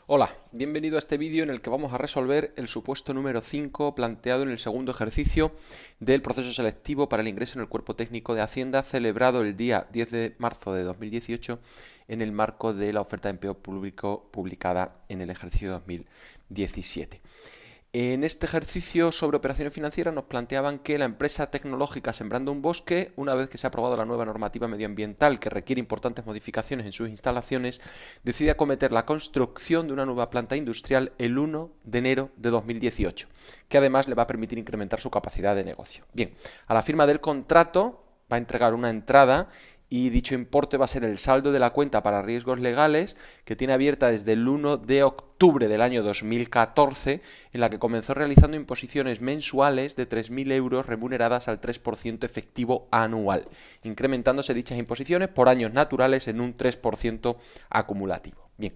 Hola, bienvenido a este vídeo en el que vamos a resolver el supuesto número 5 planteado en el segundo ejercicio del proceso selectivo para el ingreso en el Cuerpo Técnico de Hacienda celebrado el día 10 de marzo de 2018 en el marco de la oferta de empleo público publicada en el ejercicio 2017. En este ejercicio sobre operaciones financieras nos planteaban que la empresa tecnológica Sembrando un Bosque, una vez que se ha aprobado la nueva normativa medioambiental que requiere importantes modificaciones en sus instalaciones, decide acometer la construcción de una nueva planta industrial el 1 de enero de 2018, que además le va a permitir incrementar su capacidad de negocio. Bien, a la firma del contrato va a entregar una entrada y dicho importe va a ser el saldo de la cuenta para riesgos legales que tiene abierta desde el 1 de octubre del año 2014, en la que comenzó realizando imposiciones mensuales de 3.000 euros remuneradas al 3% efectivo anual, incrementándose dichas imposiciones por años naturales en un 3% acumulativo. Bien.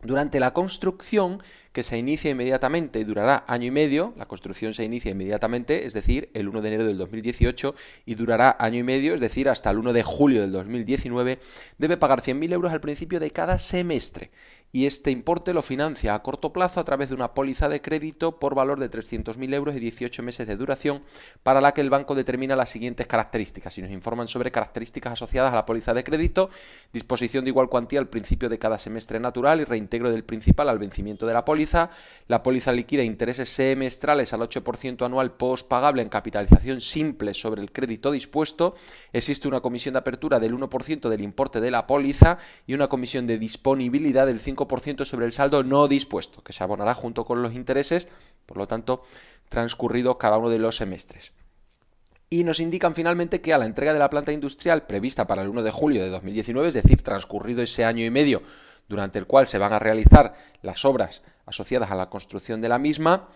Durante la construcción, que se inicia inmediatamente y durará año y medio, la construcción se inicia inmediatamente, es decir, el 1 de enero del 2018, y durará año y medio, es decir, hasta el 1 de julio del 2019, debe pagar 100.000 euros al principio de cada semestre. Y este importe lo financia a corto plazo a través de una póliza de crédito por valor de 300.000 euros y 18 meses de duración, para la que el banco determina las siguientes características. Y nos informan sobre características asociadas a la póliza de crédito: disposición de igual cuantía al principio de cada semestre natural y reintegro del principal al vencimiento de la póliza. La póliza liquida intereses semestrales al 8% anual postpagable en capitalización simple sobre el crédito dispuesto. Existe una comisión de apertura del 1% del importe de la póliza y una comisión de disponibilidad del 5% sobre el saldo no dispuesto, que se abonará junto con los intereses, por lo tanto, transcurrido cada uno de los semestres. Y nos indican finalmente que a la entrega de la planta industrial prevista para el 1 de julio de 2019, es decir, transcurrido ese año y medio durante el cual se van a realizar las obras asociadas a la construcción de la misma,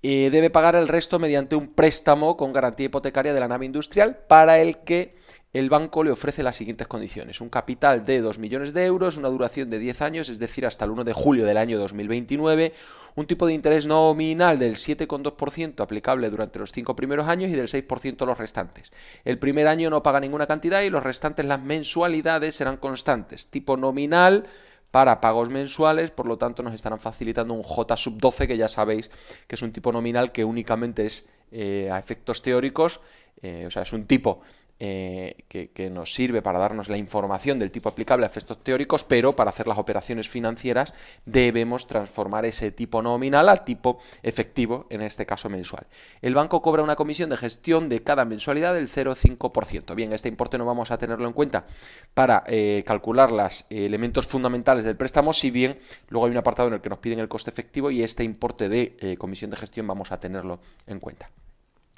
debe pagar el resto mediante un préstamo con garantía hipotecaria de la nave industrial, para el que el banco le ofrece las siguientes condiciones: un capital de 2 millones de euros, una duración de 10 años, es decir, hasta el 1 de julio del año 2029, un tipo de interés nominal del 7,2% aplicable durante los 5 primeros años y del 6% los restantes. El primer año no paga ninguna cantidad y los restantes, las mensualidades, serán constantes. Tipo nominal para pagos mensuales, por lo tanto nos estarán facilitando un J sub 12, que ya sabéis que es un tipo nominal que únicamente es a efectos teóricos, o sea, es un tipo que nos sirve para darnos la información del tipo aplicable a efectos teóricos, pero para hacer las operaciones financieras debemos transformar ese tipo nominal a tipo efectivo, en este caso mensual. El banco cobra una comisión de gestión de cada mensualidad del 0,5%. Bien, este importe no vamos a tenerlo en cuenta para calcular los elementos fundamentales del préstamo, si bien luego hay un apartado en el que nos piden el coste efectivo y este importe de comisión de gestión vamos a tenerlo en cuenta.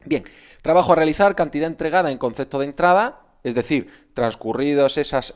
Bien, trabajo a realizar, cantidad entregada en concepto de entrada, es decir, transcurridos esas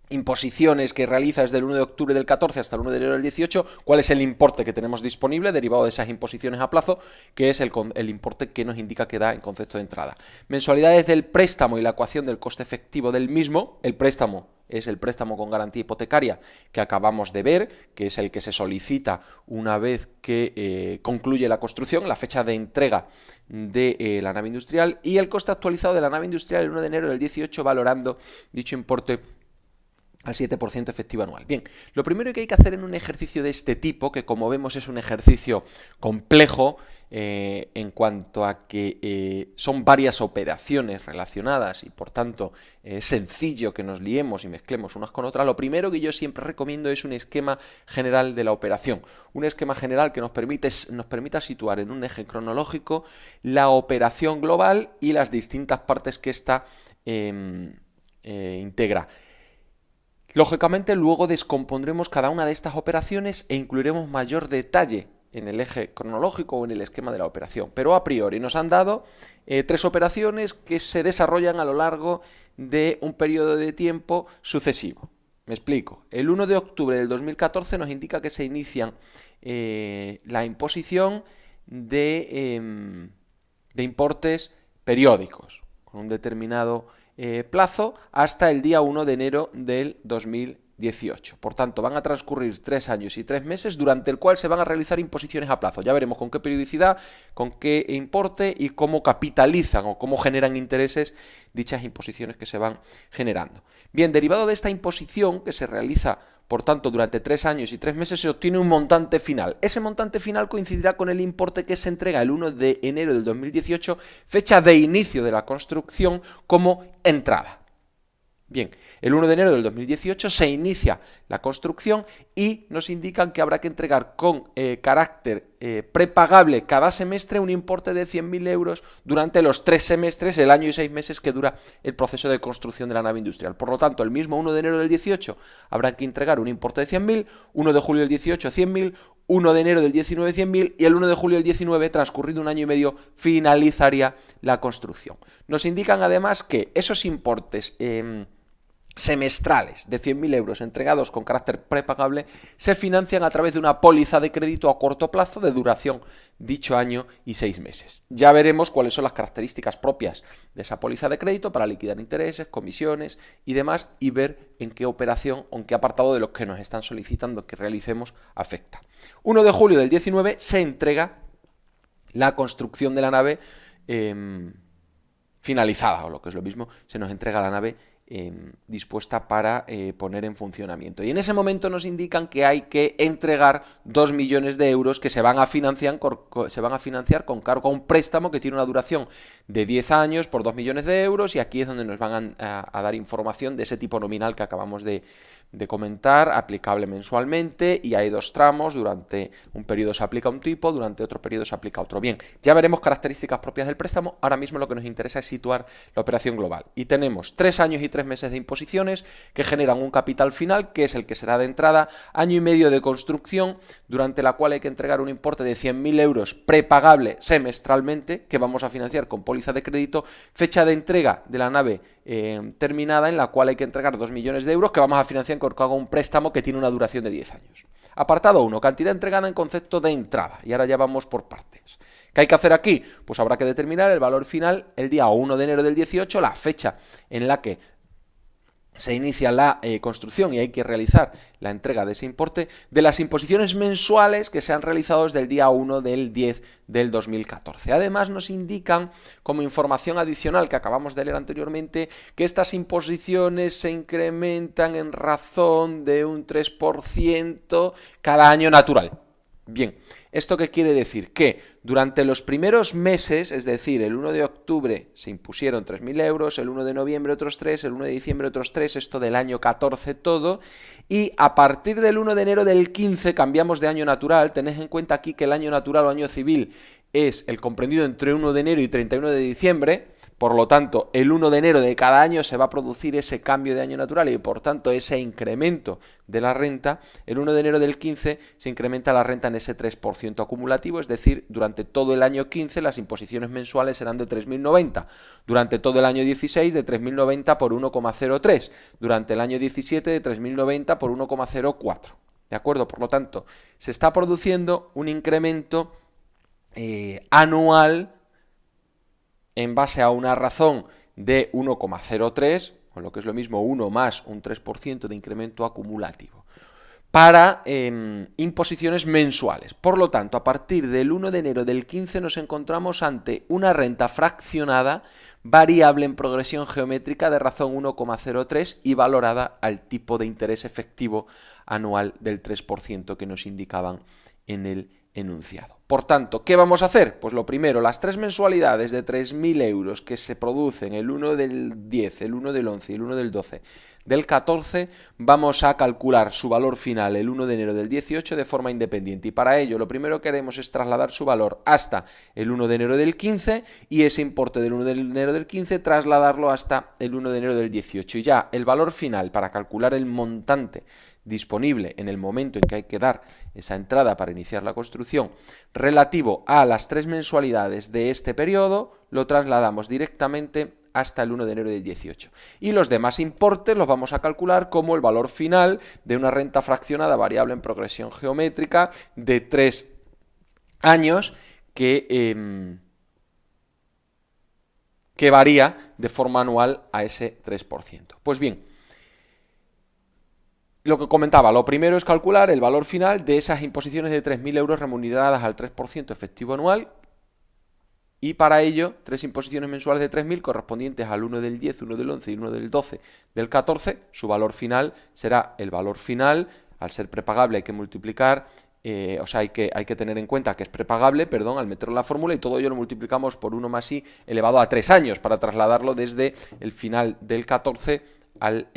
imposiciones que realiza desde el 1 de octubre del 14 hasta el 1 de enero del 18, cuál es el importe que tenemos disponible derivado de esas imposiciones a plazo, que es el importe que nos indica que da en concepto de entrada. Mensualidades del préstamo y la ecuación del coste efectivo del mismo. El préstamo es el préstamo con garantía hipotecaria que acabamos de ver, que es el que se solicita una vez que concluye la construcción, la fecha de entrega de la nave industrial, y el coste actualizado de la nave industrial el 1 de enero del 18, valorando dicho importe al 7% efectivo anual. Bien, lo primero que hay que hacer en un ejercicio de este tipo, que como vemos es un ejercicio complejo en cuanto a que son varias operaciones relacionadas y por tanto es sencillo que nos liemos y mezclemos unas con otras, lo primero que yo siempre recomiendo es un esquema general de la operación. Un esquema general que nos permita situar en un eje cronológico la operación global y las distintas partes que ésta integra. Lógicamente, luego descompondremos cada una de estas operaciones e incluiremos mayor detalle en el eje cronológico o en el esquema de la operación. Pero a priori nos han dado 3 operaciones que se desarrollan a lo largo de un periodo de tiempo sucesivo. Me explico. El 1 de octubre del 2014 nos indica que se inician la imposición de importes periódicos con un determinado plazo hasta el día 1 de enero del 2019. 2018. Por tanto, van a transcurrir 3 años y 3 meses durante el cual se van a realizar imposiciones a plazo. Ya veremos con qué periodicidad, con qué importe y cómo capitalizan o cómo generan intereses dichas imposiciones que se van generando. Bien, derivado de esta imposición que se realiza, por tanto, durante 3 años y 3 meses, se obtiene un montante final. Ese montante final coincidirá con el importe que se entrega el 1 de enero del 2018, fecha de inicio de la construcción, como entrada. Bien, el 1 de enero del 2018 se inicia la construcción y nos indican que habrá que entregar con carácter prepagable cada semestre un importe de 100.000 euros durante los 3 semestres, el año y 6 meses que dura el proceso de construcción de la nave industrial. Por lo tanto, el mismo 1 de enero del 18 habrá que entregar un importe de 100.000, 1 de julio del 18 100.000, 1 de enero del 19 100.000 y el 1 de julio del 19, transcurrido un año y medio, finalizaría la construcción. Nos indican además que esos importes semestrales de 100.000 euros entregados con carácter prepagable se financian a través de una póliza de crédito a corto plazo de duración dicho año y 6 meses. Ya veremos cuáles son las características propias de esa póliza de crédito para liquidar intereses, comisiones y demás, y ver en qué operación o en qué apartado de los que nos están solicitando que realicemos afecta. 1 de julio del 19 se entrega la construcción de la nave finalizada, o lo que es lo mismo, se nos entrega la nave dispuesta para poner en funcionamiento. Y en ese momento nos indican que hay que entregar 2 millones de euros que se van a financiar con cargo a un préstamo que tiene una duración de 10 años por 2 millones de euros, y aquí es donde nos van a dar información de ese tipo nominal que acabamos de comentar, aplicable mensualmente, y hay 2 tramos, durante un periodo se aplica un tipo, durante otro periodo se aplica otro. Bien, ya veremos características propias del préstamo. Ahora mismo lo que nos interesa es situar la operación global, y tenemos 3 años y 3 meses de imposiciones que generan un capital final, que es el que será de entrada, año y medio de construcción, durante la cual hay que entregar un importe de 100.000 euros prepagable semestralmente, que vamos a financiar con póliza de crédito, fecha de entrega de la nave terminada, en la cual hay que entregar 2 millones de euros que vamos a financiar con un préstamo que tiene una duración de 10 años. Apartado 1, cantidad entregada en concepto de entrada. Y ahora ya vamos por partes. ¿Qué hay que hacer aquí? Pues habrá que determinar el valor final el día 1 de enero del 18, la fecha en la que se inicia la construcción y hay que realizar la entrega de ese importe, de las imposiciones mensuales que se han realizado desde el día 1 del 10 del 2014. Además, nos indican, como información adicional que acabamos de leer anteriormente, que estas imposiciones se incrementan en razón de un 3% cada año natural. Bien, ¿esto qué quiere decir? Que durante los primeros meses, es decir, el 1 de octubre se impusieron 3.000 euros, el 1 de noviembre otros 3, el 1 de diciembre otros 3, esto del año 14 todo, y a partir del 1 de enero del 15 cambiamos de año natural. Tened en cuenta aquí que el año natural o año civil es el comprendido entre 1 de enero y 31 de diciembre, por lo tanto, el 1 de enero de cada año se va a producir ese cambio de año natural y, por tanto, ese incremento de la renta. El 1 de enero del 15 se incrementa la renta en ese 3% acumulativo, es decir, durante todo el año 15 las imposiciones mensuales serán de 3.090, durante todo el año 16 de 3.090 por 1,03, durante el año 17 de 3.090 por 1,04. ¿De acuerdo? Por lo tanto, se está produciendo un incremento anual en base a una razón de 1,03, o lo que es lo mismo 1 más un 3% de incremento acumulativo, para imposiciones mensuales. Por lo tanto, a partir del 1 de enero del 15 nos encontramos ante una renta fraccionada variable en progresión geométrica de razón 1,03 y valorada al tipo de interés efectivo anual del 3% que nos indicaban en el enunciado. Por tanto, ¿qué vamos a hacer? Pues lo primero, las 3 mensualidades de 3.000 euros que se producen el 1 del 10, el 1 del 11 y el 1 del 12 del 14, vamos a calcular su valor final el 1 de enero del 18 de forma independiente, y para ello lo primero que haremos es trasladar su valor hasta el 1 de enero del 15 y ese importe del 1 de enero del 15 trasladarlo hasta el 1 de enero del 18, y ya el valor final para calcular el montante disponible en el momento en que hay que dar esa entrada para iniciar la construcción relativo a las 3 mensualidades de este periodo, lo trasladamos directamente hasta el 1 de enero del 18. Y los demás importes los vamos a calcular como el valor final de una renta fraccionada variable en progresión geométrica de 3 años que varía de forma anual a ese 3%. Pues bien, Lo que comentaba, lo primero es calcular el valor final de esas imposiciones de 3.000 euros remuneradas al 3% efectivo anual, y para ello 3 imposiciones mensuales de 3.000 correspondientes al 1 del 10, 1 del 11 y 1 del 12 del 14, su valor final será el valor final. Al ser prepagable hay que multiplicar, hay que tener en cuenta que es prepagable, perdón, al meterlo en la fórmula, y todo ello lo multiplicamos por 1 más i elevado a 3 años para trasladarlo desde el final del 14 al...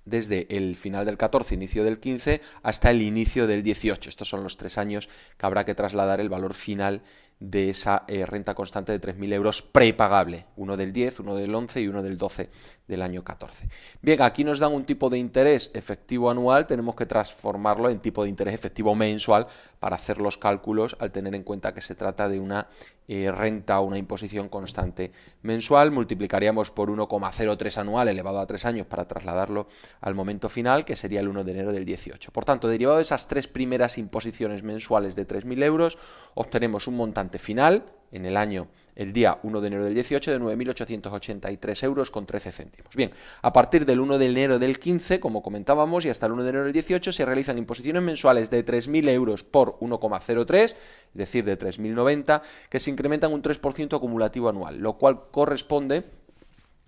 desde el final del 14, inicio del 15, hasta el inicio del 18. Estos son los 3 años que habrá que trasladar el valor final de esa renta constante de 3.000 euros prepagable. Uno del 10, uno del 11 y uno del 12 del año 14. Bien, aquí nos dan un tipo de interés efectivo anual, tenemos que transformarlo en tipo de interés efectivo mensual para hacer los cálculos, al tener en cuenta que se trata de una renta o una imposición constante mensual. Multiplicaríamos por 1,03 anual elevado a 3 años para trasladarlo al momento final, que sería el 1 de enero del 18. Por tanto, derivado de esas 3 primeras imposiciones mensuales de 3.000 euros, obtenemos un montante final en el día 1 de enero del 18 de 9.883 euros con 13 céntimos. Bien, a partir del 1 de enero del 15, como comentábamos, y hasta el 1 de enero del 18 se realizan imposiciones mensuales de 3.000 euros por 1,03, es decir, de 3.090, que se incrementan un 3% acumulativo anual, lo cual corresponde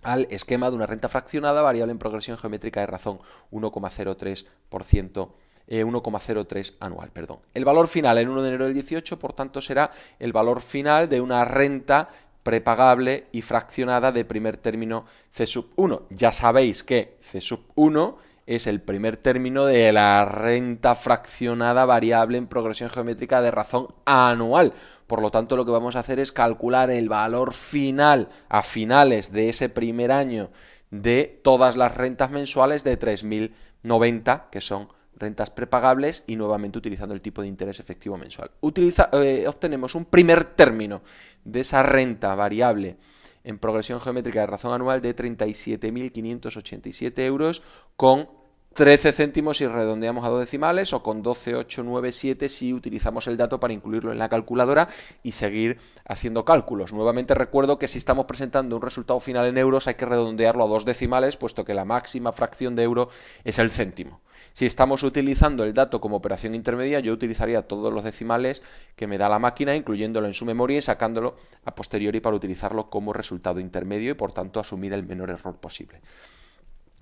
al esquema de una renta fraccionada variable en progresión geométrica de razón 1,03%. 1,03 anual, perdón. El valor final en 1 de enero del 18, por tanto, será el valor final de una renta prepagable y fraccionada de primer término C1. Ya sabéis que C1 es el primer término de la renta fraccionada variable en progresión geométrica de razón anual. Por lo tanto, lo que vamos a hacer es calcular el valor final a finales de ese primer año de todas las rentas mensuales de 3.090, que son rentas prepagables, y nuevamente utilizando el tipo de interés efectivo mensual. Obtenemos un primer término de esa renta variable en progresión geométrica de razón anual de 37.587 euros con 13 céntimos si redondeamos a 2 decimales, o con 12.897 si utilizamos el dato para incluirlo en la calculadora y seguir haciendo cálculos. Nuevamente recuerdo que si estamos presentando un resultado final en euros hay que redondearlo a 2 decimales, puesto que la máxima fracción de euro es el céntimo. Si estamos utilizando el dato como operación intermedia, yo utilizaría todos los decimales que me da la máquina, incluyéndolo en su memoria y sacándolo a posteriori para utilizarlo como resultado intermedio y por tanto asumir el menor error posible.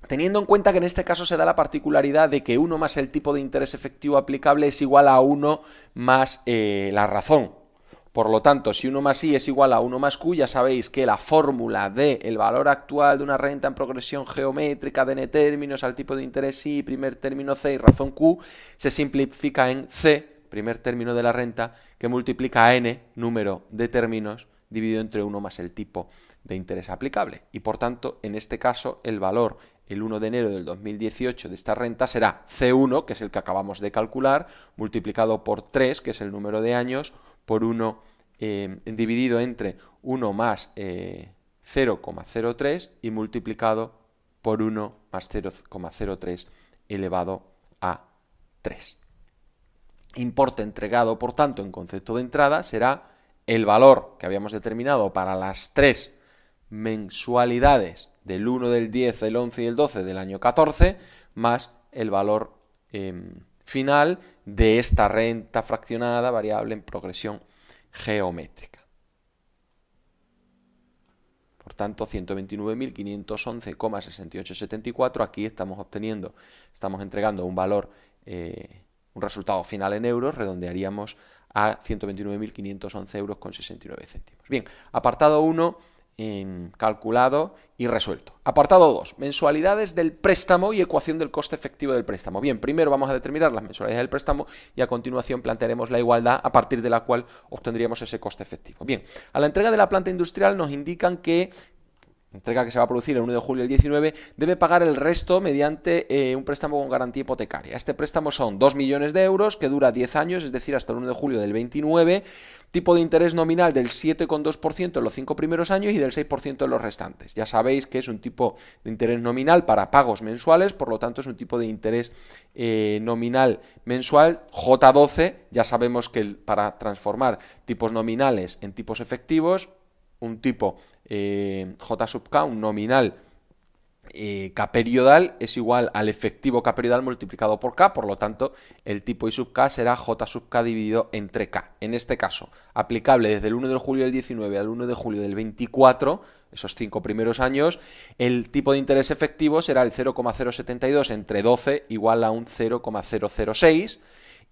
Teniendo en cuenta que en este caso se da la particularidad de que 1 más el tipo de interés efectivo aplicable es igual a 1 más la razón. Por lo tanto, si 1 más i es igual a 1 más q, ya sabéis que la fórmula del valor actual de una renta en progresión geométrica de n términos al tipo de interés i, primer término c y razón q, se simplifica en c, primer término de la renta, que multiplica a n, número de términos, dividido entre 1 más el tipo de interés aplicable. Y por tanto, en este caso, el valor el 1 de enero del 2018 de esta renta será C1, que es el que acabamos de calcular, multiplicado por 3, que es el número de años, por 1 dividido entre 1 más 0,03 y multiplicado por 1 más 0,03 elevado a 3. Importe entregado, por tanto, en concepto de entrada será el valor que habíamos determinado para las 3 mensualidades del 1, del 10, del 11 y el 12 del año 14, más el valor final de esta renta fraccionada variable en progresión geométrica. Por tanto, 129.511,6874, aquí estamos entregando un valor, un resultado final en euros, redondearíamos a 129.511 euros con 69 céntimos. Bien, apartado 1, calculado y resuelto. Apartado 2, mensualidades del préstamo y ecuación del coste efectivo del préstamo. Bien, primero vamos a determinar las mensualidades del préstamo y a continuación plantearemos la igualdad a partir de la cual obtendríamos ese coste efectivo. Bien, a la entrega de la planta industrial nos indican que entrega que se va a producir el 1 de julio del 19, debe pagar el resto mediante un préstamo con garantía hipotecaria. Este préstamo son 2 millones de euros que dura 10 años, es decir, hasta el 1 de julio del 29, tipo de interés nominal del 7,2% en los 5 primeros años y del 6% en los restantes. Ya sabéis que es un tipo de interés nominal para pagos mensuales, por lo tanto es un tipo de interés nominal mensual J12. Ya sabemos que para transformar tipos nominales en tipos efectivos, un tipo J sub K, un nominal K periodal es igual al efectivo K periodal multiplicado por K, por lo tanto el tipo I sub K será J sub K dividido entre K. En este caso, aplicable desde el 1 de julio del 19 al 1 de julio del 24, esos 5 primeros años, el tipo de interés efectivo será el 0,072 entre 12 igual a un 0,006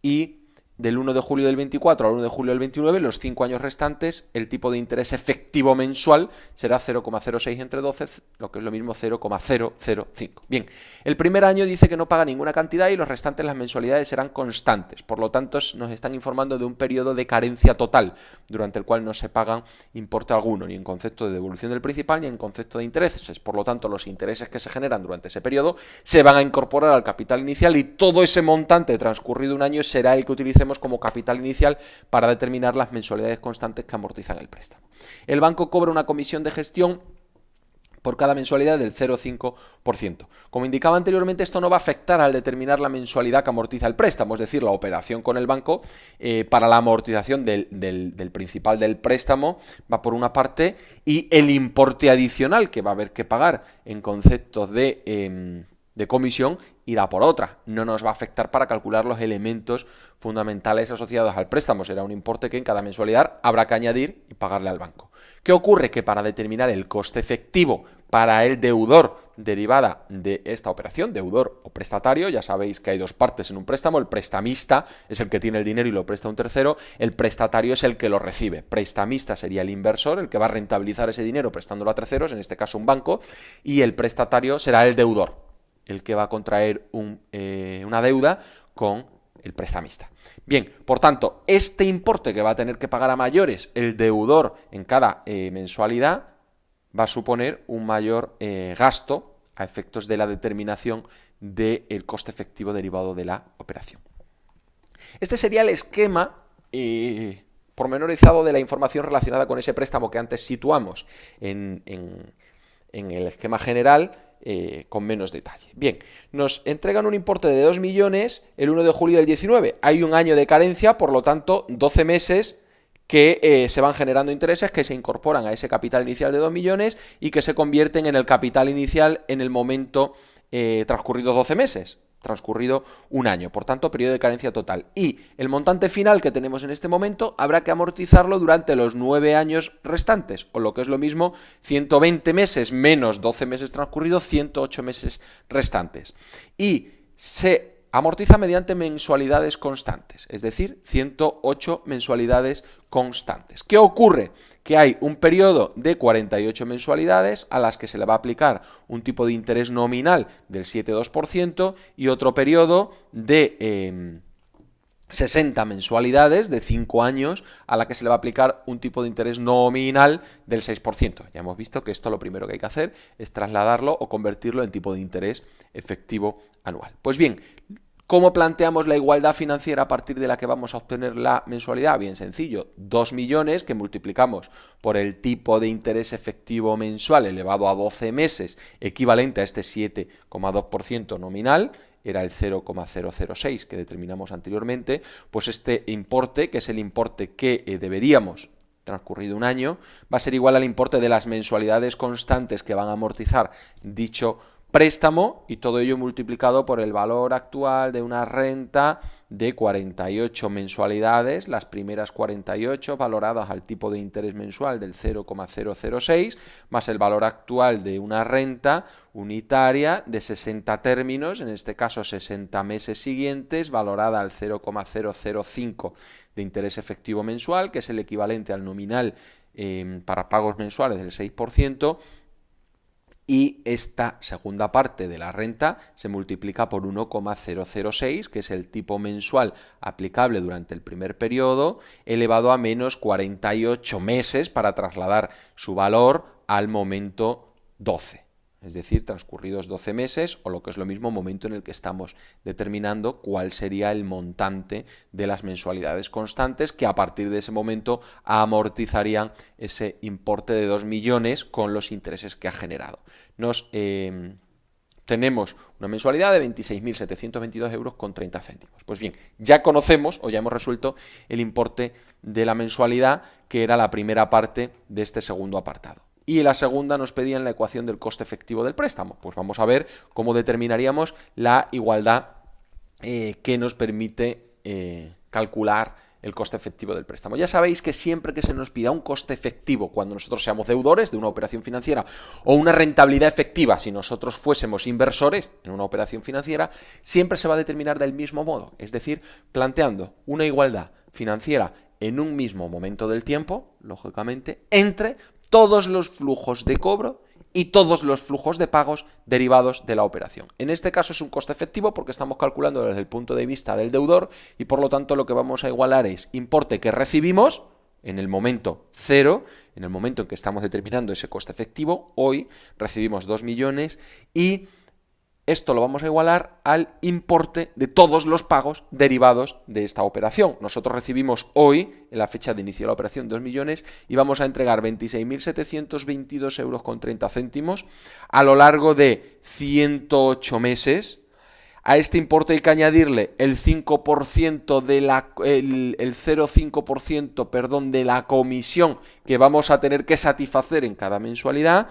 y del 1 de julio del 24 al 1 de julio del 29, los 5 años restantes, el tipo de interés efectivo mensual será 0,06 entre 12, lo que es lo mismo 0,005. Bien, el primer año dice que no paga ninguna cantidad y los restantes las mensualidades serán constantes. Por lo tanto, nos están informando de un periodo de carencia total, durante el cual no se pagan importe alguno, ni en concepto de devolución del principal, ni en concepto de intereses. Por lo tanto, los intereses que se generan durante ese periodo se van a incorporar al capital inicial y todo ese montante transcurrido un año será el que utilicemos como capital inicial para determinar las mensualidades constantes que amortizan el préstamo. El banco cobra una comisión de gestión por cada mensualidad del 0,5%. Como indicaba anteriormente, esto no va a afectar al determinar la mensualidad que amortiza el préstamo, es decir, la operación con el banco para la amortización del principal del préstamo va por una parte y el importe adicional que va a haber que pagar en conceptos de comisión irá por otra. No nos va a afectar para calcular los elementos fundamentales asociados al préstamo. Será un importe que en cada mensualidad habrá que añadir y pagarle al banco. ¿Qué ocurre? Que para determinar el coste efectivo para el deudor derivada de esta operación, deudor o prestatario, ya sabéis que hay dos partes en un préstamo, el prestamista es el que tiene el dinero y lo presta a un tercero, el prestatario es el que lo recibe. Prestamista sería el inversor, el que va a rentabilizar ese dinero prestándolo a terceros, en este caso un banco, y el prestatario será el deudor, el que va a contraer una deuda con el prestamista. Bien, por tanto, este importe que va a tener que pagar a mayores el deudor en cada mensualidad va a suponer un mayor gasto a efectos de la determinación del coste efectivo derivado de la operación. Este sería el esquema pormenorizado de la información relacionada con ese préstamo que antes situamos en el esquema general, con menos detalle. Bien, nos entregan un importe de 2 millones el 1 de julio del 19. Hay un año de carencia, por lo tanto, 12 meses que se van generando intereses que se incorporan a ese capital inicial de 2 millones y que se convierten en el capital inicial en el momento transcurridos 12 meses. Transcurrido un año, por tanto periodo de carencia total, y el montante final que tenemos en este momento habrá que amortizarlo durante los 9 años restantes, o lo que es lo mismo 120 meses menos 12 meses transcurridos, 108 meses restantes, y se amortiza mediante mensualidades constantes, es decir, 108 mensualidades constantes. ¿Qué ocurre? Que hay un periodo de 48 mensualidades a las que se le va a aplicar un tipo de interés nominal del 7,2% y otro periodo de 60 mensualidades de 5 años a la que se le va a aplicar un tipo de interés nominal del 6%. Ya hemos visto que esto lo primero que hay que hacer es trasladarlo o convertirlo en tipo de interés efectivo anual. Pues bien, ¿cómo planteamos la igualdad financiera a partir de la que vamos a obtener la mensualidad? Bien sencillo, 2 millones que multiplicamos por el tipo de interés efectivo mensual elevado a 12 meses, equivalente a este 7,2% nominal, era el 0,006 que determinamos anteriormente, pues este importe, que es el importe que deberíamos, transcurrido un año, va a ser igual al importe de las mensualidades constantes que van a amortizar dicho préstamo, y todo ello multiplicado por el valor actual de una renta de 48 mensualidades, las primeras 48 valoradas al tipo de interés mensual del 0,006, más el valor actual de una renta unitaria de 60 términos, en este caso 60 meses siguientes, valorada al 0,005 de interés efectivo mensual, que es el equivalente al nominal para pagos mensuales del 6%, y esta segunda parte de la renta se multiplica por 1,006, que es el tipo mensual aplicable durante el primer periodo, elevado a menos 48 meses para trasladar su valor al momento 12. Es decir, transcurridos 12 meses, o lo que es lo mismo, momento en el que estamos determinando cuál sería el montante de las mensualidades constantes, que a partir de ese momento amortizarían ese importe de 2 millones con los intereses que ha generado. Tenemos una mensualidad de 26.722 euros con 30 céntimos. Pues bien, ya conocemos o ya hemos resuelto el importe de la mensualidad, que era la primera parte de este segundo apartado. y la segunda nos pedían la ecuación del coste efectivo del préstamo. Pues vamos a ver cómo determinaríamos la igualdad que nos permite calcular el coste efectivo del préstamo. Ya sabéis que siempre que se nos pida un coste efectivo cuando nosotros seamos deudores de una operación financiera o una rentabilidad efectiva si nosotros fuésemos inversores en una operación financiera, siempre se va a determinar del mismo modo, es decir, planteando una igualdad financiera en un mismo momento del tiempo, lógicamente, entre todos los flujos de cobro y todos los flujos de pagos derivados de la operación. En este caso es un coste efectivo porque estamos calculando desde el punto de vista del deudor y por lo tanto lo que vamos a igualar es importe que recibimos en el momento cero, en el momento en que estamos determinando ese coste efectivo. Hoy recibimos 2 millones y esto lo vamos a igualar al importe de todos los pagos derivados de esta operación. Nosotros recibimos hoy, en la fecha de inicio de la operación, 2 millones y vamos a entregar 26.722,30 euros a lo largo de 108 meses. A este importe hay que añadirle el 5% de el 0,5%, perdón, de la comisión que vamos a tener que satisfacer en cada mensualidad,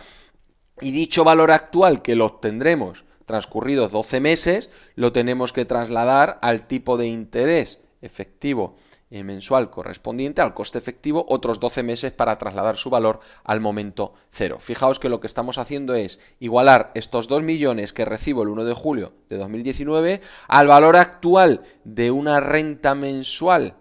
y dicho valor actual que lo obtendremos transcurridos 12 meses, lo tenemos que trasladar al tipo de interés efectivo mensual correspondiente al coste efectivo otros 12 meses para trasladar su valor al momento cero. Fijaos que lo que estamos haciendo es igualar estos 2 millones que recibo el 1 de julio de 2019 al valor actual de una renta mensual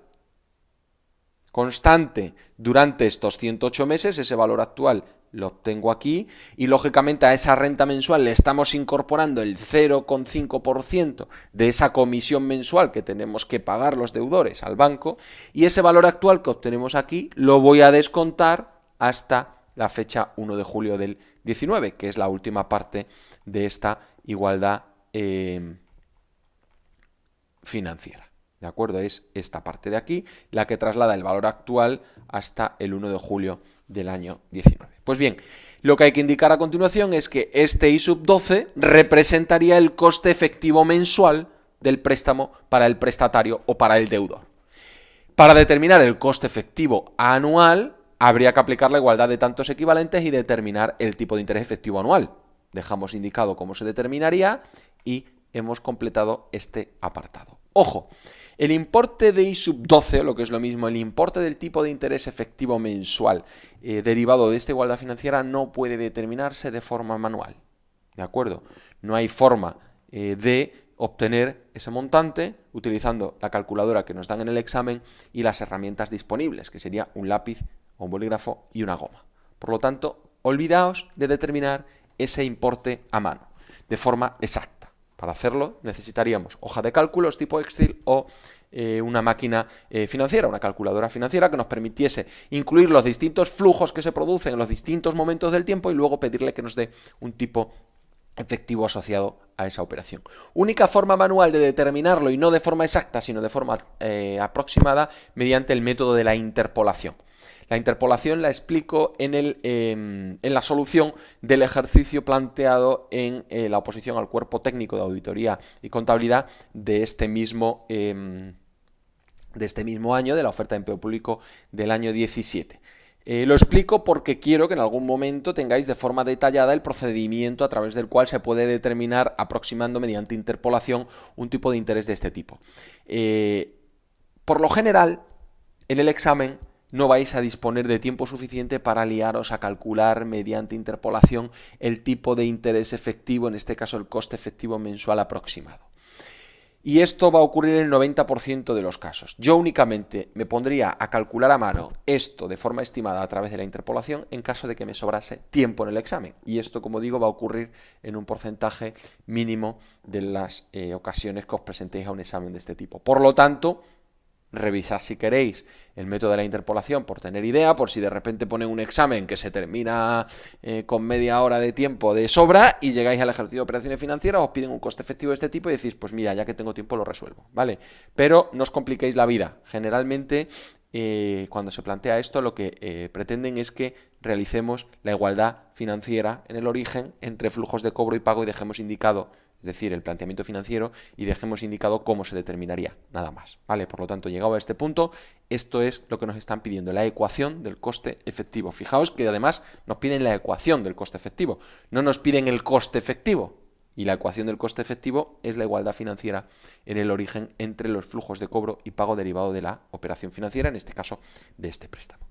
constante durante estos 108 meses. Ese valor actual lo obtengo aquí y lógicamente a esa renta mensual le estamos incorporando el 0,5% de esa comisión mensual que tenemos que pagar los deudores al banco, y ese valor actual que obtenemos aquí lo voy a descontar hasta la fecha 1 de julio del 19, que es la última parte de esta igualdad financiera. ¿De acuerdo? Es esta parte de aquí la que traslada el valor actual hasta el 1 de julio del año 19. Pues bien, lo que hay que indicar a continuación es que este I sub 12 representaría el coste efectivo mensual del préstamo para el prestatario o para el deudor. Para determinar el coste efectivo anual, habría que aplicar la igualdad de tantos equivalentes y determinar el tipo de interés efectivo anual. Dejamos indicado cómo se determinaría y hemos completado este apartado. Ojo, el importe de I sub 12, o lo que es lo mismo, el importe del tipo de interés efectivo mensual derivado de esta igualdad financiera no puede determinarse de forma manual. ¿De acuerdo? No hay forma de obtener ese montante utilizando la calculadora que nos dan en el examen y las herramientas disponibles, que sería un lápiz o un bolígrafo y una goma. Por lo tanto, olvidaos de determinar ese importe a mano, de forma exacta. Para hacerlo necesitaríamos hoja de cálculos tipo Excel o una máquina financiera, una calculadora financiera que nos permitiese incluir los distintos flujos que se producen en los distintos momentos del tiempo y luego pedirle que nos dé un tipo efectivo asociado a esa operación. Única forma manual de determinarlo, y no de forma exacta, sino de forma aproximada, mediante el método de la interpolación. La interpolación la explico en la solución del ejercicio planteado en la oposición al cuerpo técnico de auditoría y contabilidad de este mismo año, de la oferta de empleo público del año 17. Lo explico porque quiero que en algún momento tengáis de forma detallada el procedimiento a través del cual se puede determinar, aproximando mediante interpolación, un tipo de interés de este tipo. Por lo general, en el examen no vais a disponer de tiempo suficiente para liaros a calcular mediante interpolación el tipo de interés efectivo, en este caso el coste efectivo mensual aproximado. Y esto va a ocurrir en el 90% de los casos. Yo únicamente me pondría a calcular a mano esto de forma estimada a través de la interpolación en caso de que me sobrase tiempo en el examen. Y esto, como digo, va a ocurrir en un porcentaje mínimo de las ocasiones que os presentéis a un examen de este tipo. Por lo tanto, revisad si queréis el método de la interpolación por tener idea, por si de repente ponen un examen que se termina con media hora de tiempo de sobra y llegáis al ejercicio de operaciones financieras, os piden un coste efectivo de este tipo y decís, pues mira, ya que tengo tiempo lo resuelvo, ¿vale? Pero no os compliquéis la vida. Generalmente, cuando se plantea esto, lo que pretenden es que realicemos la igualdad financiera en el origen entre flujos de cobro y pago y dejemos indicado es decir, el planteamiento financiero, y dejemos indicado cómo se determinaría, nada más, ¿vale? Por lo tanto, llegado a este punto, esto es lo que nos están pidiendo, la ecuación del coste efectivo. Fijaos que además nos piden la ecuación del coste efectivo, no nos piden el coste efectivo, y la ecuación del coste efectivo es la igualdad financiera en el origen entre los flujos de cobro y pago derivado de la operación financiera, en este caso de este préstamo.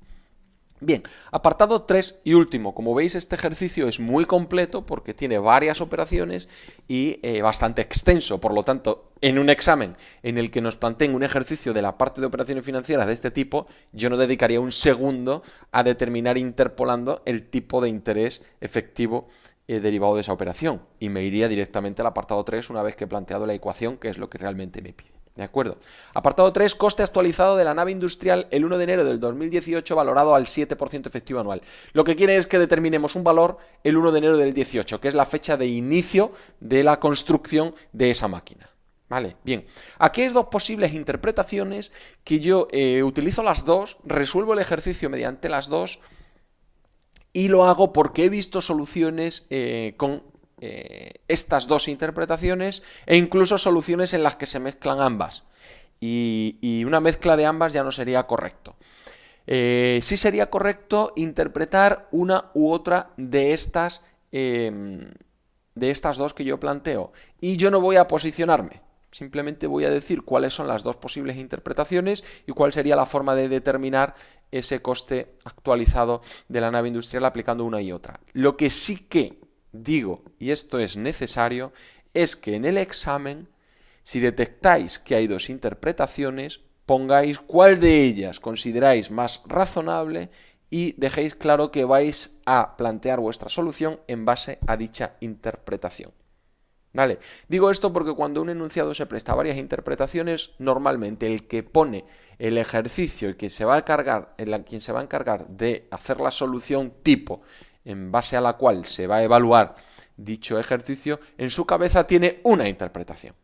Bien, apartado 3 y último. Como veis, este ejercicio es muy completo porque tiene varias operaciones y bastante extenso. Por lo tanto, en un examen en el que nos planteen un ejercicio de la parte de operaciones financieras de este tipo, yo no dedicaría un segundo a determinar interpolando el tipo de interés efectivo derivado de esa operación, y me iría directamente al apartado 3 una vez que he planteado la ecuación, que es lo que realmente me pide. ¿De acuerdo? Apartado 3, coste actualizado de la nave industrial el 1 de enero del 2018 valorado al 7% efectivo anual. Lo que quiere es que determinemos un valor el 1 de enero del 18, que es la fecha de inicio de la construcción de esa máquina. Vale, bien. Aquí hay dos posibles interpretaciones que yo utilizo las dos, resuelvo el ejercicio mediante las dos y lo hago porque he visto soluciones con estas dos interpretaciones e incluso soluciones en las que se mezclan ambas, y una mezcla de ambas ya no sería correcto. Sí sería correcto interpretar una u otra de estas dos que yo planteo, y yo no voy a posicionarme, simplemente voy a decir cuáles son las dos posibles interpretaciones y cuál sería la forma de determinar ese coste actualizado de la nave industrial aplicando una y otra. Lo que sí que digo, y esto es necesario, es que en el examen, si detectáis que hay dos interpretaciones, pongáis cuál de ellas consideráis más razonable y dejéis claro que vais a plantear vuestra solución en base a dicha interpretación. ¿Vale? Digo esto porque cuando un enunciado se presta a varias interpretaciones, normalmente el que pone el ejercicio y quien se va a encargar de hacer la solución tipo en base a la cual se va a evaluar dicho ejercicio, en su cabeza tiene una interpretación.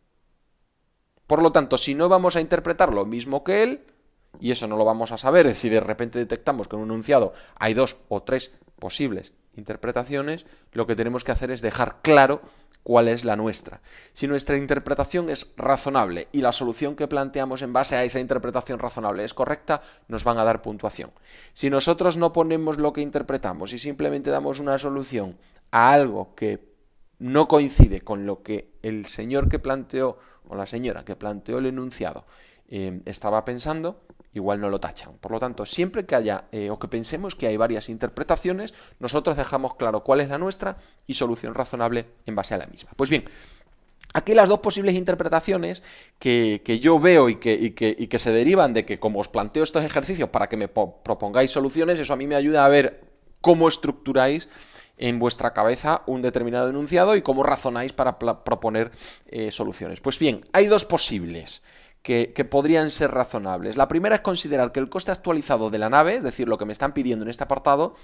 Por lo tanto, si no vamos a interpretar lo mismo que él, y eso no lo vamos a saber si de repente detectamos que en un enunciado hay dos o tres posibles interpretaciones, lo que tenemos que hacer es dejar claro cuál es la nuestra. Si nuestra interpretación es razonable y la solución que planteamos en base a esa interpretación razonable es correcta, nos van a dar puntuación. Si nosotros no ponemos lo que interpretamos y simplemente damos una solución a algo que no coincide con lo que el señor que planteó o la señora que planteó el enunciado estaba pensando, igual no lo tachan. Por lo tanto, siempre que haya o que pensemos que hay varias interpretaciones, nosotros dejamos claro cuál es la nuestra y solución razonable en base a la misma. Pues bien, aquí las dos posibles interpretaciones que yo veo y que se derivan de que, como os planteo estos ejercicios para que me propongáis soluciones, eso a mí me ayuda a ver cómo estructuráis en vuestra cabeza un determinado enunciado y cómo razonáis para proponer soluciones. Pues bien, hay dos posibles que podrían ser razonables. La primera es considerar que el coste actualizado de la nave, es decir, lo que me están pidiendo en este apartado,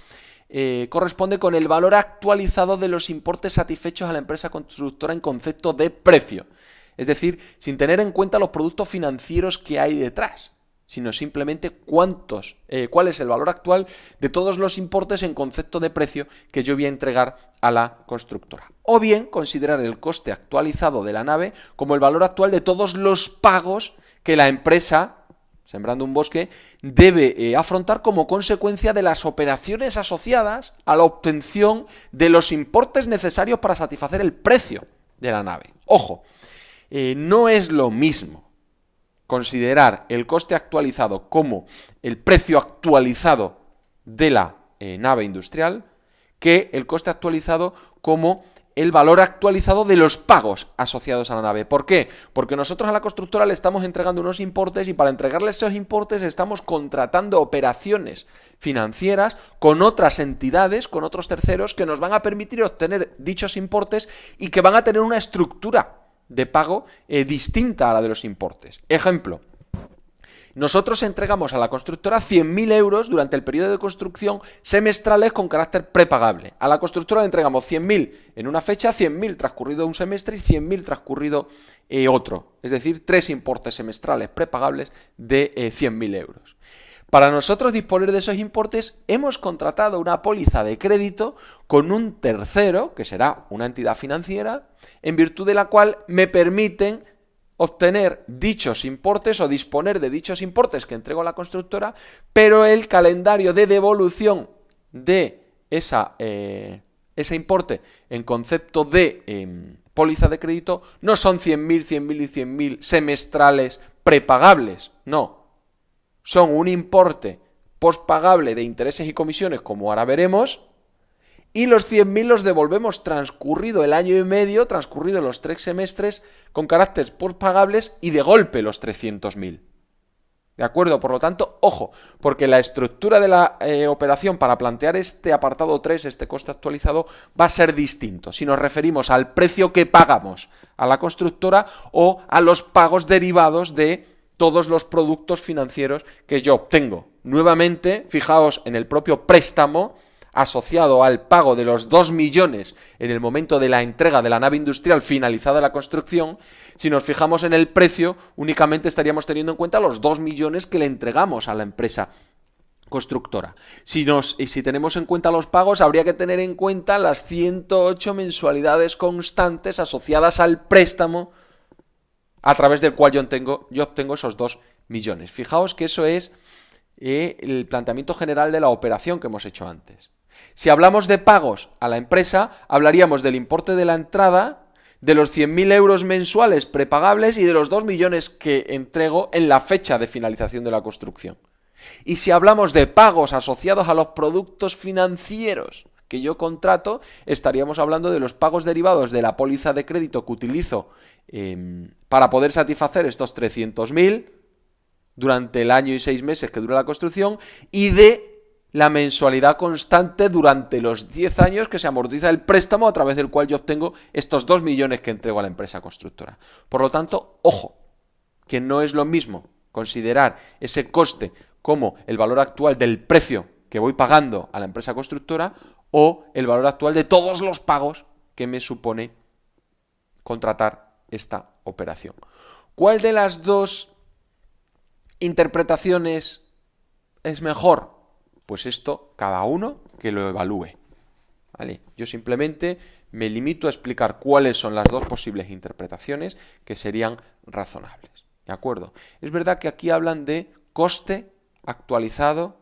corresponde con el valor actualizado de los importes satisfechos a la empresa constructora en concepto de precio. Es decir, sin tener en cuenta los productos financieros que hay detrás, sino simplemente cuál es el valor actual de todos los importes en concepto de precio que yo voy a entregar a la constructora. O bien considerar el coste actualizado de la nave como el valor actual de todos los pagos que la empresa, Sembrando un Bosque, debe afrontar como consecuencia de las operaciones asociadas a la obtención de los importes necesarios para satisfacer el precio de la nave. Ojo, no es lo mismo considerar el coste actualizado como el precio actualizado de la nave industrial que el coste actualizado como el valor actualizado de los pagos asociados a la nave. ¿Por qué? Porque nosotros a la constructora le estamos entregando unos importes y para entregarle esos importes estamos contratando operaciones financieras con otras entidades, con otros terceros que nos van a permitir obtener dichos importes y que van a tener una estructura de pago distinta a la de los importes. Ejemplo, nosotros entregamos a la constructora 100.000 euros durante el periodo de construcción semestrales con carácter prepagable. A la constructora le entregamos 100.000 en una fecha, 100.000 transcurrido un semestre y 100.000 transcurrido otro. Es decir, 3 importes semestrales prepagables de 100.000 euros. Para nosotros disponer de esos importes, hemos contratado una póliza de crédito con un tercero, que será una entidad financiera, en virtud de la cual me permiten obtener dichos importes o disponer de dichos importes que entrego a la constructora, pero el calendario de devolución de ese importe en concepto de póliza de crédito no son 100.000, 100.000 y 100.000 semestrales prepagables, no. Son un importe postpagable de intereses y comisiones, como ahora veremos, y los 100.000 los devolvemos transcurrido el año y medio, transcurrido los 3 semestres, con caracteres postpagables y de golpe los 300.000. ¿De acuerdo? Por lo tanto, ojo, porque la estructura de la operación para plantear este apartado 3, este coste actualizado, va a ser distinto si nos referimos al precio que pagamos a la constructora o a los pagos derivados de todos los productos financieros que yo obtengo. Nuevamente, fijaos en el propio préstamo asociado al pago de los 2 millones en el momento de la entrega de la nave industrial finalizada la construcción. Si nos fijamos en el precio, únicamente estaríamos teniendo en cuenta los 2 millones que le entregamos a la empresa constructora. Si tenemos en cuenta los pagos, habría que tener en cuenta las 108 mensualidades constantes asociadas al préstamo a través del cual yo obtengo esos 2 millones. Fijaos que eso es el planteamiento general de la operación que hemos hecho antes. Si hablamos de pagos a la empresa, hablaríamos del importe de la entrada, de los 100.000 euros mensuales prepagables y de los 2 millones que entrego en la fecha de finalización de la construcción. Y si hablamos de pagos asociados a los productos financieros que yo contrato, estaríamos hablando de los pagos derivados de la póliza de crédito que utilizo para poder satisfacer estos 300.000 durante el año y 6 meses que dura la construcción y de la mensualidad constante durante los 10 años que se amortiza el préstamo a través del cual yo obtengo estos 2 millones que entrego a la empresa constructora. Por lo tanto, ojo, que no es lo mismo considerar ese coste como el valor actual del precio que voy pagando a la empresa constructora o el valor actual de todos los pagos que me supone contratar esta operación. ¿Cuál de las dos interpretaciones es mejor? Pues esto, cada uno que lo evalúe, ¿vale? Yo simplemente me limito a explicar cuáles son las dos posibles interpretaciones que serían razonables, ¿de acuerdo? Es verdad que aquí hablan de coste actualizado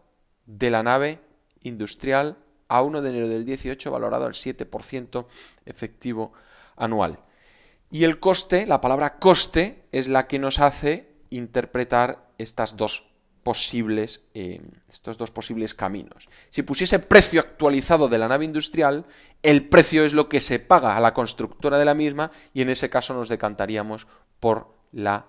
de la nave industrial a 1 de enero del 18 valorado al 7% efectivo anual. Y el coste, la palabra coste, es la que nos hace interpretar estos dos posibles caminos. Si pusiese precio actualizado de la nave industrial, el precio es lo que se paga a la constructora de la misma y en ese caso nos decantaríamos por la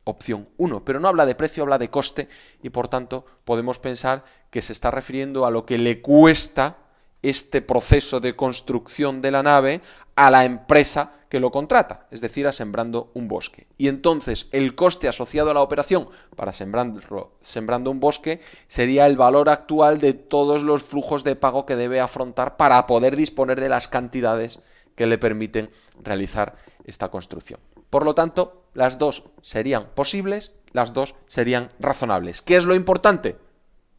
opción 1. Pero no habla de precio, habla de coste y por tanto podemos pensar que se está refiriendo a lo que le cuesta este proceso de construcción de la nave a la empresa que lo contrata, es decir, a Sembrando un Bosque. Y entonces el coste asociado a la operación para Sembrando un Bosque sería el valor actual de todos los flujos de pago que debe afrontar para poder disponer de las cantidades que le permiten realizar esta construcción. Por lo tanto, las dos serían posibles, las dos serían razonables. ¿Qué es lo importante?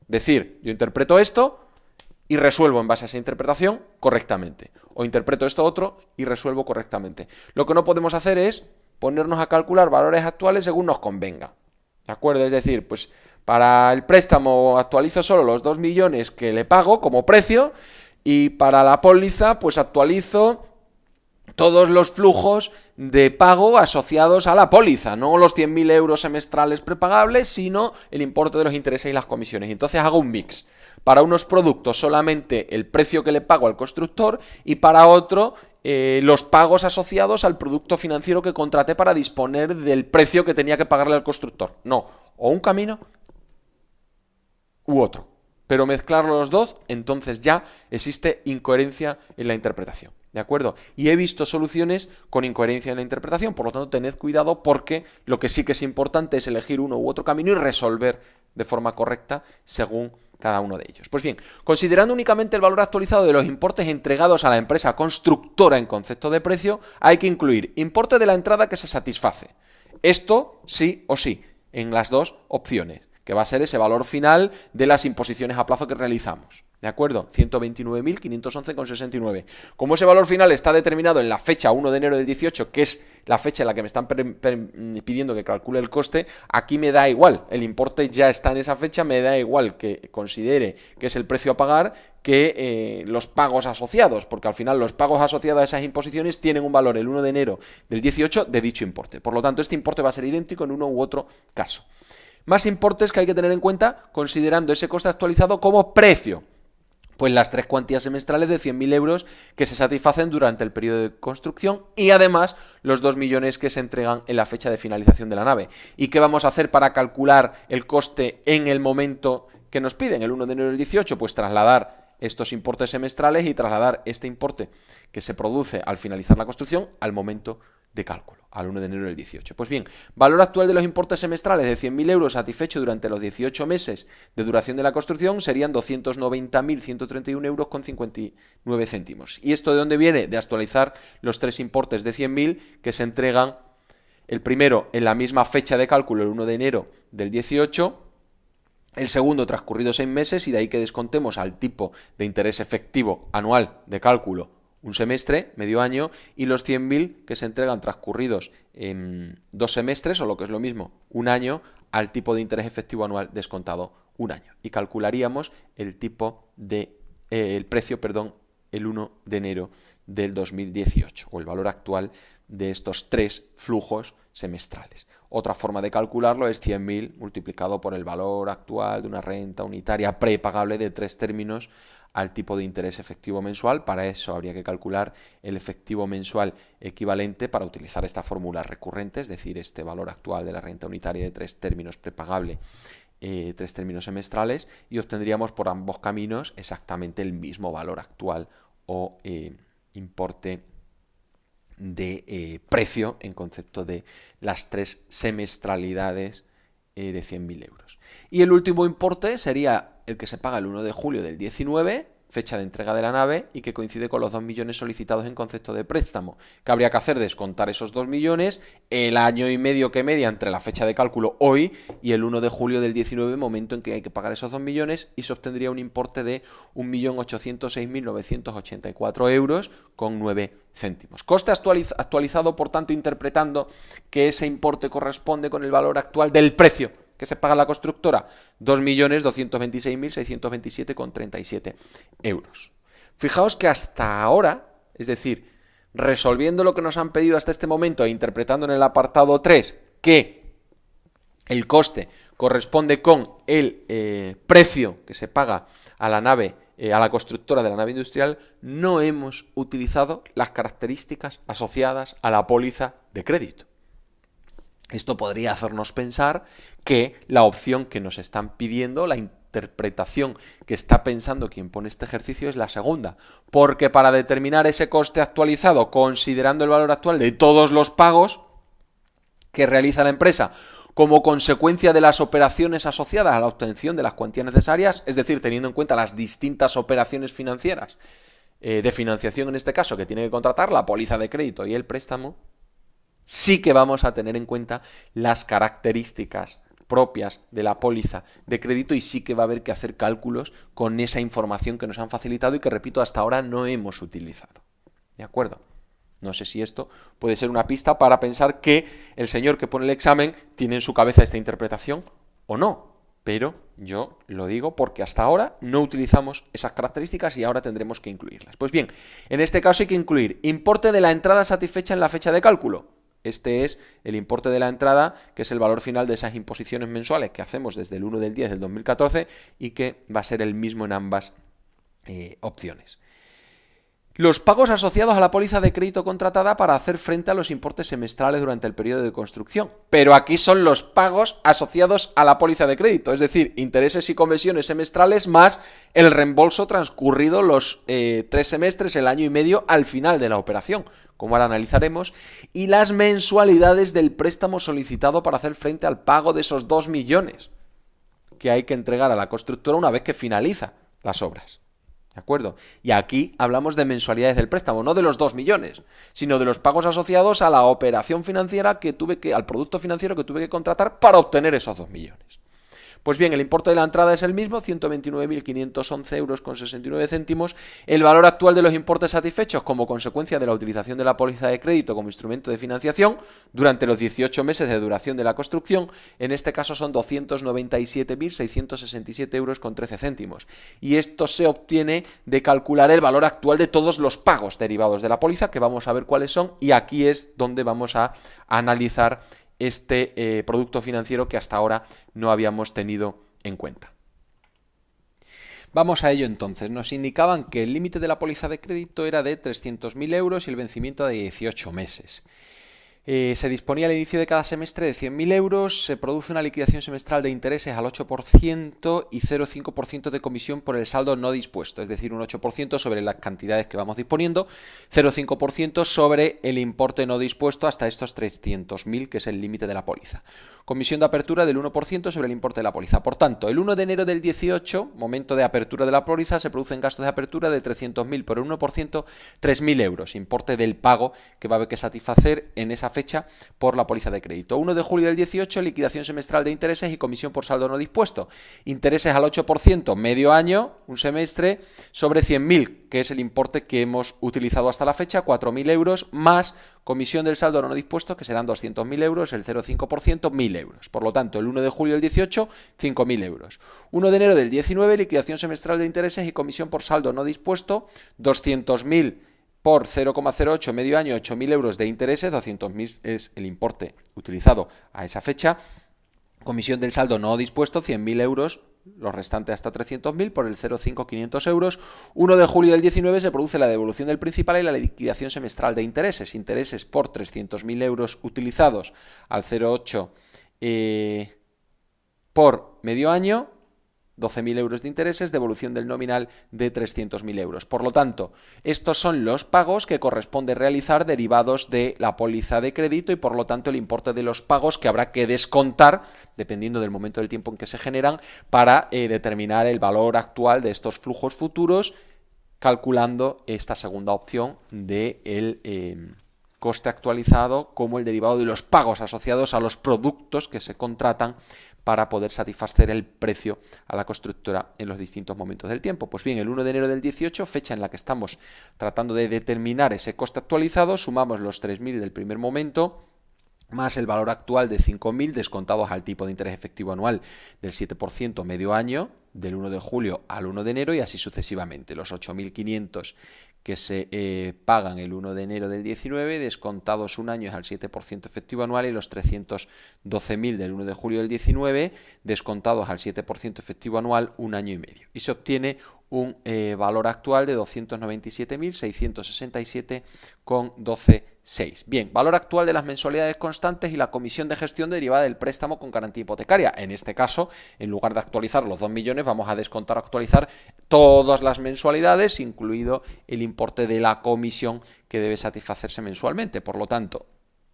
Decir, yo interpreto esto y resuelvo en base a esa interpretación correctamente. O interpreto esto otro y resuelvo correctamente. Lo que no podemos hacer es ponernos a calcular valores actuales según nos convenga. ¿De acuerdo? Es decir, pues para el préstamo actualizo solo los 2 millones que le pago como precio y para la póliza pues actualizo todos los flujos de pago asociados a la póliza, no los 100.000 euros semestrales prepagables, sino el importe de los intereses y las comisiones. Y entonces hago un mix. Para unos productos solamente el precio que le pago al constructor y para otro los pagos asociados al producto financiero que contraté para disponer del precio que tenía que pagarle al constructor. No, o un camino u otro. Pero mezclar los dos, entonces ya existe incoherencia en la interpretación. ¿De acuerdo? Y he visto soluciones con incoherencia en la interpretación, por lo tanto tened cuidado porque lo que sí que es importante es elegir uno u otro camino y resolver de forma correcta según cada uno de ellos. Pues bien, considerando únicamente el valor actualizado de los importes entregados a la empresa constructora en concepto de precio, hay que incluir importe de la entrada que se satisface. Esto sí o sí. en las dos opciones, que va a ser ese valor final de las imposiciones a plazo que realizamos. ¿De acuerdo? 129.511,69. Como ese valor final está determinado en la fecha 1 de enero del 18, que es la fecha en la que me están pidiendo que calcule el coste, aquí me da igual. El importe ya está en esa fecha, me da igual que considere que es el precio a pagar que los pagos asociados, porque al final los pagos asociados a esas imposiciones tienen un valor el 1 de enero del 18 de dicho importe. Por lo tanto, este importe va a ser idéntico en uno u otro caso. Más importes que hay que tener en cuenta considerando ese coste actualizado como precio. Pues las tres cuantías semestrales de 100.000 euros que se satisfacen durante el periodo de construcción y además los 2 millones que se entregan en la fecha de finalización de la nave. ¿Y qué vamos a hacer para calcular el coste en el momento que nos piden, el 1 de enero del 18? Pues trasladar estos importes semestrales y trasladar este importe que se produce al finalizar la construcción al momento de cálculo, al 1 de enero del 18. Pues bien, valor actual de los importes semestrales de 100.000 euros satisfecho durante los 18 meses de duración de la construcción serían 290.131 euros con 59 céntimos. ¿Y esto de dónde viene? De actualizar los tres importes de 100.000 que se entregan, el primero en la misma fecha de cálculo, el 1 de enero del 18, el segundo transcurridos 6 meses y de ahí que descontemos al tipo de interés efectivo anual de cálculo un semestre, medio año, y los 100.000 que se entregan transcurridos en 2 semestres, o lo que es lo mismo, un año, al tipo de interés efectivo anual descontado un año. Y calcularíamos el precio, el 1 de enero del 2018, o el valor actual de estos tres flujos semestrales. Otra forma de calcularlo es 100.000 multiplicado por el valor actual de una renta unitaria prepagable de 3 términos al tipo de interés efectivo mensual. Para eso habría que calcular el efectivo mensual equivalente para utilizar esta fórmula recurrente, es decir, este valor actual de la renta unitaria de 3 términos prepagable, 3 términos semestrales, y obtendríamos por ambos caminos exactamente el mismo valor actual o importe de precio en concepto de las 3 semestralidades de 100.000 euros. Y el último importe sería el que se paga el 1 de julio del 19, fecha de entrega de la nave, y que coincide con los 2 millones solicitados en concepto de préstamo. ¿Qué habría que hacer? Descontar esos 2 millones, el año y medio que media entre la fecha de cálculo hoy y el 1 de julio del 19, momento en que hay que pagar esos 2 millones, y se obtendría un importe de 1.806.984 euros con 9 céntimos. Coste actualizado, por tanto, interpretando que ese importe corresponde con el valor actual del precio que se paga a la constructora, 2.226.627,37 euros. Fijaos que hasta ahora, es decir, resolviendo lo que nos han pedido hasta este momento e interpretando en el apartado 3 que el coste corresponde con el precio que se paga a la nave, a la constructora de la nave industrial, no hemos utilizado las características asociadas a la póliza de crédito. Esto podría hacernos pensar que la opción que nos están pidiendo, la interpretación que está pensando quien pone este ejercicio es la segunda, porque para determinar ese coste actualizado, considerando el valor actual de todos los pagos que realiza la empresa como consecuencia de las operaciones asociadas a la obtención de las cuantías necesarias, es decir, teniendo en cuenta las distintas operaciones financieras, de financiación en este caso, que tiene que contratar, la póliza de crédito y el préstamo, sí que vamos a tener en cuenta las características propias de la póliza de crédito y sí que va a haber que hacer cálculos con esa información que nos han facilitado y que, repito, hasta ahora no hemos utilizado. ¿De acuerdo? No sé si esto puede ser una pista para pensar que el señor que pone el examen tiene en su cabeza esta interpretación o no. Pero yo lo digo porque hasta ahora no utilizamos esas características y ahora tendremos que incluirlas. Pues bien, en este caso hay que incluir importe de la entrada satisfecha en la fecha de cálculo. Este es el importe de la entrada, que es el valor final de esas imposiciones mensuales que hacemos desde el 1 del 10 del 2014 y que va a ser el mismo en ambas opciones. Los pagos asociados a la póliza de crédito contratada para hacer frente a los importes semestrales durante el periodo de construcción. Pero aquí son los pagos asociados a la póliza de crédito, es decir, intereses y comisiones semestrales más el reembolso transcurrido los 3 semestres, el año y medio al final de la operación, como ahora analizaremos, y las mensualidades del préstamo solicitado para hacer frente al pago de esos 2 millones que hay que entregar a la constructora una vez que finaliza las obras. ¿De ¿De acuerdo? Y aquí hablamos de mensualidades del préstamo, no de los 2 millones, sino de los pagos asociados a la operación financiera al producto financiero que tuve que contratar para obtener esos 2 millones. Pues bien, el importe de la entrada es el mismo, 129.511 euros con 69 céntimos. El valor actual de los importes satisfechos como consecuencia de la utilización de la póliza de crédito como instrumento de financiación durante los 18 meses de duración de la construcción, en este caso son 297.667 euros con 13 céntimos. Y esto se obtiene de calcular el valor actual de todos los pagos derivados de la póliza, que vamos a ver cuáles son, y aquí es donde vamos a analizar este producto financiero que hasta ahora no habíamos tenido en cuenta. Vamos a ello entonces. Nos indicaban que el límite de la póliza de crédito era de 300.000 euros y el vencimiento de 18 meses. Se disponía al inicio de cada semestre de 100.000 euros, se produce una liquidación semestral de intereses al 8% y 0,5% de comisión por el saldo no dispuesto, es decir, un 8% sobre las cantidades que vamos disponiendo, 0,5% sobre el importe no dispuesto hasta estos 300.000, que es el límite de la póliza. Comisión de apertura del 1% sobre el importe de la póliza. Por tanto, el 1 de enero del 18, momento de apertura de la póliza, se producen gastos de apertura de 300.000 por el 1%, 3.000 euros, importe del pago que va a haber que satisfacer en esa fecha por la póliza de crédito. 1 de julio del 18, liquidación semestral de intereses y comisión por saldo no dispuesto. Intereses al 8%, medio año, un semestre, sobre 100.000, que es el importe que hemos utilizado hasta la fecha, 4.000 euros, más comisión del saldo no dispuesto, que serán 200.000 euros, el 0,5%, 1.000 euros. Por lo tanto, el 1 de julio del 18, 5.000 euros. 1 de enero del 19, liquidación semestral de intereses y comisión por saldo no dispuesto, 200.000 por 0,08 medio año, 8.000 euros de intereses, 200.000 es el importe utilizado a esa fecha. Comisión del saldo no dispuesto, 100.000 euros, los restantes hasta 300.000 por el 0,500 euros. 1 de julio del 19 se produce la devolución del principal y la liquidación semestral de intereses. Intereses por 300.000 euros utilizados al 0,8 por medio año. 12.000 euros de intereses, devolución del nominal de 300.000 euros. Por lo tanto, estos son los pagos que corresponde realizar derivados de la póliza de crédito y por lo tanto el importe de los pagos que habrá que descontar, dependiendo del momento del tiempo en que se generan, para determinar el valor actual de estos flujos futuros, calculando esta segunda opción del coste actualizado como el derivado de los pagos asociados a los productos que se contratan para poder satisfacer el precio a la constructora en los distintos momentos del tiempo. Pues bien, el 1 de enero del 18, fecha en la que estamos tratando de determinar ese coste actualizado, sumamos los 3.000 del primer momento, más el valor actual de 5.000 descontados al tipo de interés efectivo anual del 7% medio año, del 1 de julio al 1 de enero y así sucesivamente. Los 8.500 que se pagan el 1 de enero del 19, descontados un año es al 7% efectivo anual y los 312.000 del 1 de julio del 19, descontados al 7% efectivo anual un año y medio. Y se obtiene un valor actual de 297.667,12,6. Bien, valor actual de las mensualidades constantes y la comisión de gestión derivada del préstamo con garantía hipotecaria. En este caso, en lugar de actualizar los 2 millones, vamos a descontar o actualizar todas las mensualidades, incluido el importe de la comisión que debe satisfacerse mensualmente. Por lo tanto,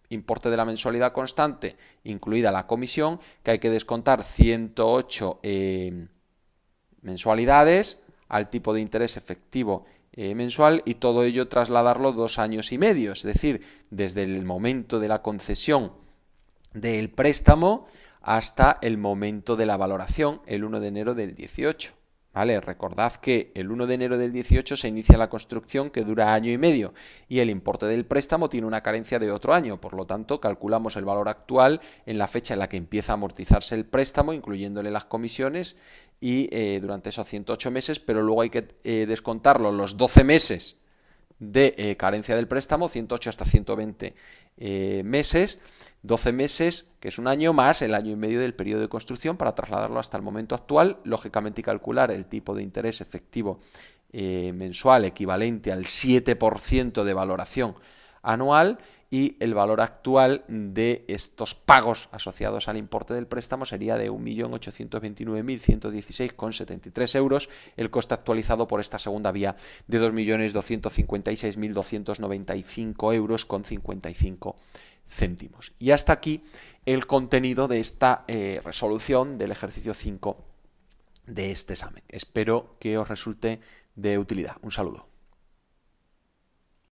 importe de la mensualidad constante, incluida la comisión, que hay que descontar 108 mensualidades al tipo de interés efectivo mensual y todo ello trasladarlo 2 años y medio, es decir, desde el momento de la concesión del préstamo hasta el momento de la valoración, el 1 de enero del 18. ¿Vale? Recordad que el 1 de enero del 18 se inicia la construcción que dura año y medio y el importe del préstamo tiene una carencia de otro año, por lo tanto calculamos el valor actual en la fecha en la que empieza a amortizarse el préstamo, incluyéndole las comisiones y durante esos 108 meses, pero luego hay que descontarlo los 12 meses de carencia del préstamo, 108 hasta 120 meses, 12 meses, que es un año más el año y medio del periodo de construcción para trasladarlo hasta el momento actual, lógicamente y calcular el tipo de interés efectivo mensual equivalente al 7% de valoración anual y el valor actual de estos pagos asociados al importe del préstamo sería de 1.829.116,73 euros, el coste actualizado por esta segunda vía de 2.256.295 euros con 55 céntimos. Y hasta aquí el contenido de esta resolución del ejercicio 5 de este examen. Espero que os resulte de utilidad. Un saludo.